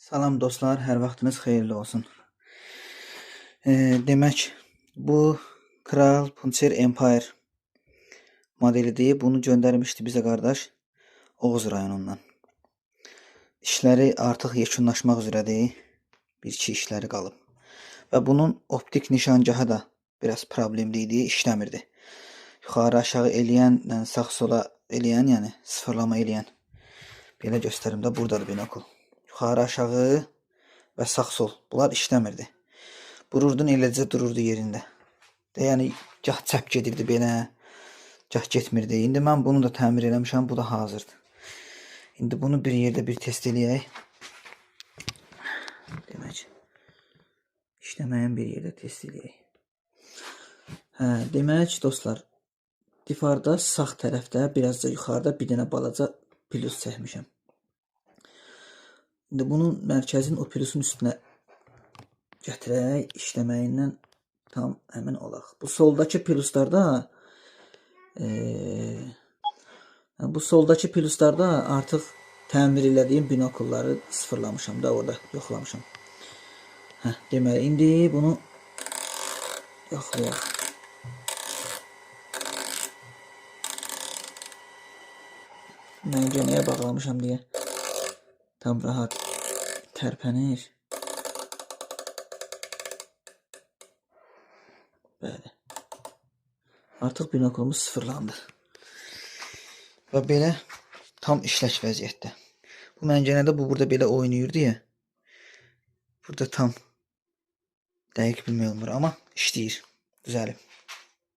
Salam dostlar, hər vaxtınız xeyirli olsun. Demək, bu Kral Puncher Empire modelidir. Bunu göndərmişdi bizə qardaş Oğuz rayonundan. İşləri artıq yekunlaşmaq üzrədir. Bir-iki işləri qalıb. Və bunun optik nişangahı da biraz problemli idi, işləmirdi. Yuxarı aşağı eləyən, sağ sola eləyən, yəni sıfırlama eləyən. Belə göstərim də buradadır binokul. Yuxarı aşağı və sağ sol. Bunlar işləmirdi. Bururdun eləcə dururdu yerində. Yəni gah çəp gedirdi belə, gah getmirdi. İndi mən bunu da təmir eləmişəm, bu da hazırdır. İndi bunu bir yerdə bir test eləyək. Demək, işləməyən bir yerdə test eləyək. Demək dostlar, difarda sağ tərəfdə, biraz da yuxarıda bir dənə balaca plus çəkmişəm. İndi bunun mərkəzin o plusun üstünə gətirək, işləməyindən tam əmin olaq. Bu soldakı pluslarda artıq təmir elədiyim binokulları sıfırlamışam da, orada yoxlamışam. Deməli, indi bunu yoxlayaq. Məngənəyə bağlamışam deyə tam rahat tərpənir. Bəli. Artıq binokulumuz sıfırlandı. Və belə tam işlək vəziyyətdə. Bu məngənədə bu burada belə oynayırdı ya. Burada tam dəqiq bilmək olmur, amma işləyir. Düzəlib.